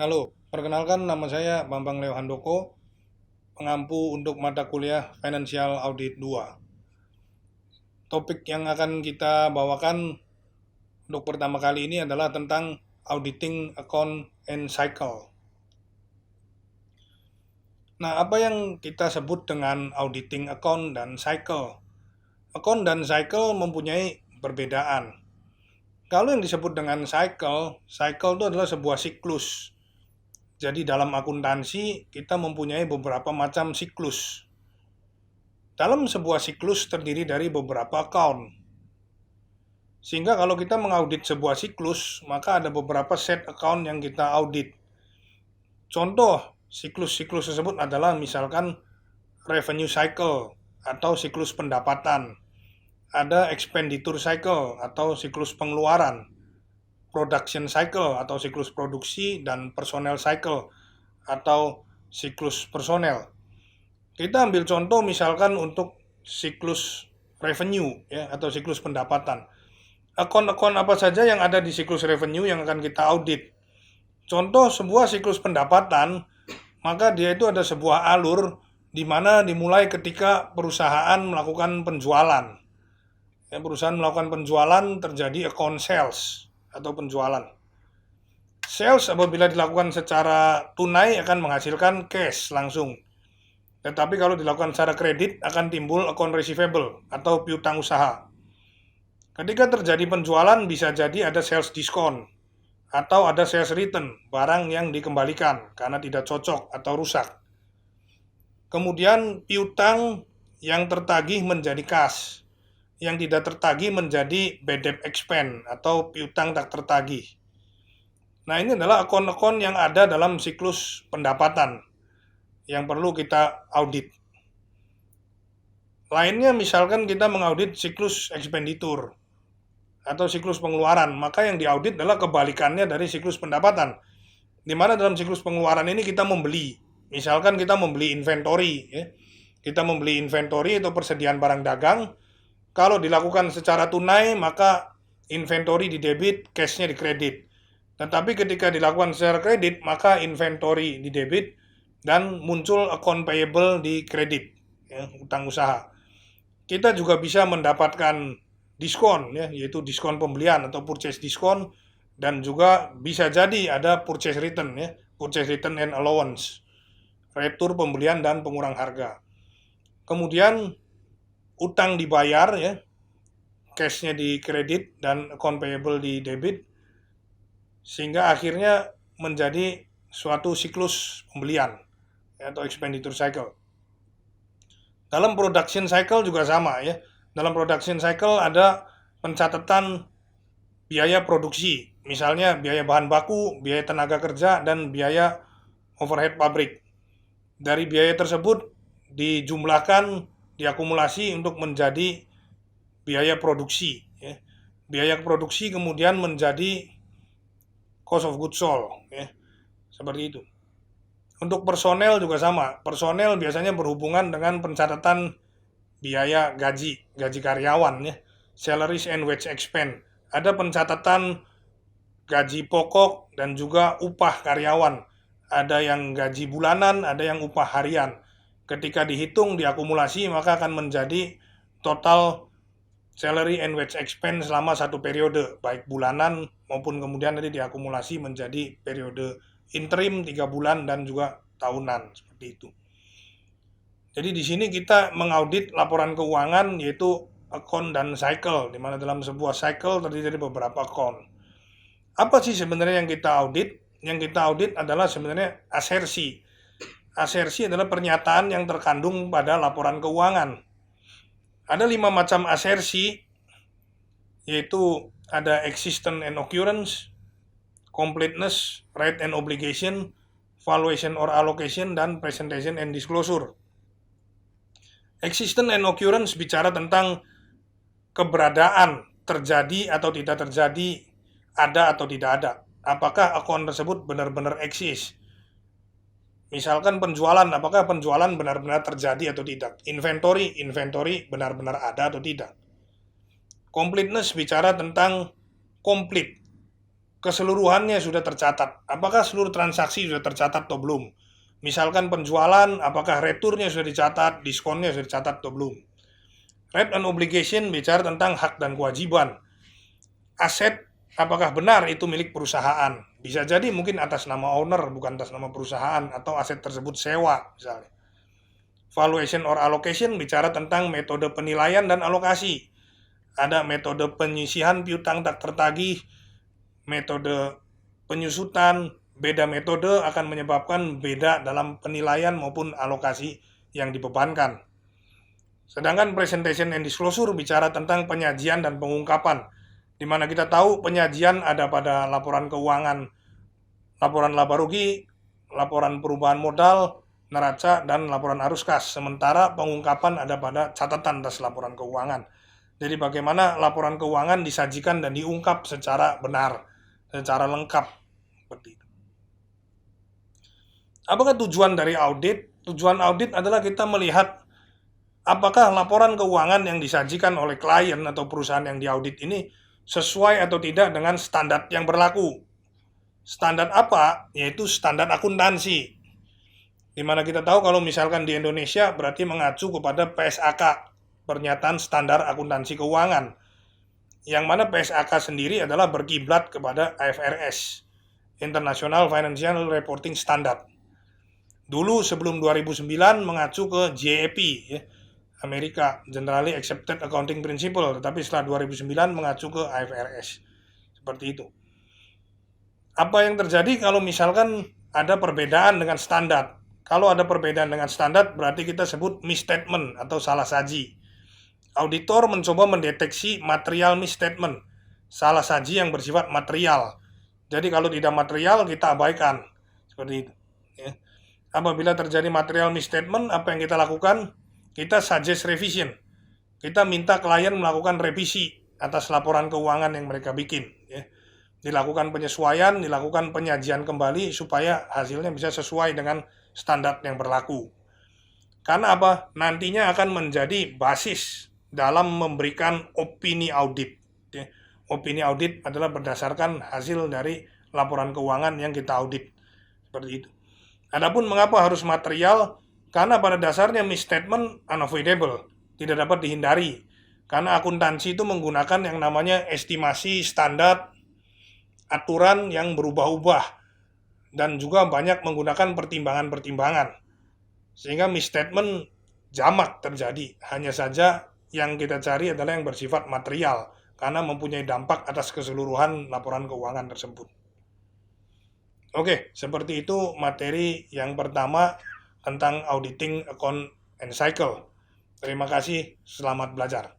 Halo, perkenalkan nama saya Bambang Leo Handoko, pengampu untuk mata kuliah Financial Audit 2. Topik yang akan kita bawakan untuk pertama kali ini adalah tentang auditing account and cycle. Nah, apa yang kita sebut dengan auditing account dan cycle? Account dan cycle mempunyai perbedaan. Kalau yang disebut dengan cycle itu adalah sebuah siklus. Jadi dalam akuntansi kita mempunyai beberapa macam siklus. Dalam sebuah siklus terdiri dari beberapa account. Sehingga kalau kita mengaudit sebuah siklus, maka ada beberapa set account yang kita audit. Contoh siklus-siklus tersebut adalah misalkan revenue cycle atau siklus pendapatan. Ada expenditure cycle atau siklus pengeluaran. Production cycle atau siklus produksi dan personnel cycle atau siklus personel. Kita ambil contoh misalkan untuk siklus revenue ya atau siklus pendapatan. Akun-akun apa saja yang ada di siklus revenue yang akan kita audit. Contoh sebuah siklus pendapatan, maka dia itu ada sebuah alur di mana dimulai ketika perusahaan melakukan penjualan. Ya, perusahaan melakukan penjualan terjadi account sales atau penjualan. Sales apabila dilakukan secara tunai akan menghasilkan cash langsung. Tetapi kalau dilakukan secara kredit akan timbul account receivable atau piutang usaha. Ketika terjadi penjualan bisa jadi ada sales diskon atau ada sales return, barang yang dikembalikan karena tidak cocok atau rusak. Kemudian piutang yang tertagih menjadi kas, yang tidak tertagih menjadi bad debt expense atau piutang tak tertagih. Nah, ini adalah akun-akun yang ada dalam siklus pendapatan yang perlu kita audit. Lainnya misalkan kita mengaudit siklus expenditure atau siklus pengeluaran, maka yang diaudit adalah kebalikannya dari siklus pendapatan. Di mana dalam siklus pengeluaran ini kita membeli, misalkan kita membeli inventory, ya. Kita membeli inventory atau persediaan barang dagang. Kalau dilakukan secara tunai, maka inventory di debit, cash-nya di kredit. Tetapi ketika dilakukan secara kredit, maka inventory di debit dan muncul account payable di kredit, ya, utang usaha. Kita juga bisa mendapatkan diskon, ya, yaitu diskon pembelian atau purchase diskon, dan juga bisa jadi ada purchase return, ya, purchase return and allowance, retur pembelian dan pengurang harga. Kemudian utang dibayar, ya, cash-nya di kredit dan account payable di debit, sehingga akhirnya menjadi suatu siklus pembelian, ya, atau expenditure cycle. Dalam production cycle juga sama, ya. Dalam production cycle ada pencatatan biaya produksi, misalnya biaya bahan baku, biaya tenaga kerja, dan biaya overhead pabrik. Dari biaya tersebut dijumlahkan, diakumulasi untuk menjadi biaya produksi. Ya. Biaya produksi kemudian menjadi cost of goods sold. Ya. Seperti itu. Untuk personel juga sama. Personel biasanya berhubungan dengan pencatatan biaya gaji karyawan, ya. Salaries and wage expense. Ada pencatatan gaji pokok dan juga upah karyawan. Ada yang gaji bulanan, ada yang upah harian. Ketika dihitung, diakumulasi, maka akan menjadi total salary and wage expense selama satu periode, baik bulanan maupun kemudian nanti diakumulasi menjadi periode interim 3 bulan dan juga tahunan, seperti itu. Jadi di sini kita mengaudit laporan keuangan yaitu account dan cycle, di mana dalam sebuah cycle terdiri dari beberapa account. Apa sih sebenarnya yang kita audit? Yang kita audit adalah sebenarnya asersi. Asersi adalah pernyataan yang terkandung pada laporan keuangan. Ada 5 macam asersi, yaitu ada existence and occurrence, completeness, right and obligation, valuation or allocation, dan presentation and disclosure. Existence and occurrence bicara tentang keberadaan, terjadi atau tidak terjadi, ada atau tidak ada. Apakah akun tersebut benar-benar eksis? Misalkan penjualan, apakah penjualan benar-benar terjadi atau tidak? Inventory benar-benar ada atau tidak? Completeness bicara tentang komplit. keseluruhannya sudah tercatat. Apakah seluruh transaksi sudah tercatat atau belum? Misalkan penjualan, apakah returnya sudah dicatat, diskonnya sudah dicatat atau belum? Right and obligation bicara tentang hak dan kewajiban. Aset, apakah benar itu milik perusahaan? Bisa jadi mungkin atas nama owner, bukan atas nama perusahaan, atau aset tersebut sewa misalnya. Valuation or allocation bicara tentang metode penilaian dan alokasi. Ada metode penyisihan piutang tak tertagih, metode penyusutan. Beda metode akan menyebabkan beda dalam penilaian maupun alokasi yang dibebankan. Sedangkan presentation and disclosure bicara tentang penyajian dan pengungkapan, di mana kita tahu penyajian ada pada laporan keuangan, laporan laba rugi, laporan perubahan modal, neraca, dan laporan arus kas. Sementara pengungkapan ada pada catatan atas laporan keuangan. Jadi bagaimana laporan keuangan disajikan dan diungkap secara benar, secara lengkap. Seperti itu. Apakah tujuan dari audit? Tujuan audit adalah kita melihat apakah laporan keuangan yang disajikan oleh klien atau perusahaan yang diaudit ini sesuai atau tidak dengan standar yang berlaku. Standar apa? Yaitu standar akuntansi. Di mana kita tahu kalau misalkan di Indonesia berarti mengacu kepada PSAK, Pernyataan Standar Akuntansi Keuangan. Yang mana PSAK sendiri adalah berkiblat kepada IFRS, International Financial Reporting Standard. Dulu sebelum 2009 mengacu ke GAAP, ya, Amerika, Generally Accepted Accounting Principle, tetapi setelah 2009 mengacu ke IFRS. Seperti itu. Apa yang terjadi kalau misalkan ada perbedaan dengan standar? Kalau ada perbedaan dengan standar, berarti kita sebut misstatement atau salah saji. Auditor mencoba mendeteksi material misstatement, salah saji yang bersifat material. Jadi kalau tidak material, kita abaikan. Seperti itu. Ya. Apabila terjadi material misstatement, apa yang kita lakukan? Kita suggest revision. Kita minta klien melakukan revisi atas laporan keuangan yang mereka bikin. Ya. Dilakukan penyesuaian, dilakukan penyajian kembali supaya hasilnya bisa sesuai dengan standar yang berlaku. Karena apa? Nantinya akan menjadi basis dalam memberikan opini audit. Opini audit adalah berdasarkan hasil dari laporan keuangan yang kita audit. Seperti itu. Adapun mengapa harus material? Karena pada dasarnya misstatement unavoidable, tidak dapat dihindari. Karena akuntansi itu menggunakan yang namanya estimasi standar, aturan yang berubah-ubah, dan juga banyak menggunakan pertimbangan-pertimbangan. Sehingga misstatement jamak terjadi. Hanya saja yang kita cari adalah yang bersifat material, karena mempunyai dampak atas keseluruhan laporan keuangan tersebut. Oke, seperti itu materi yang pertama tentang auditing account and cycle. Terima kasih, selamat belajar.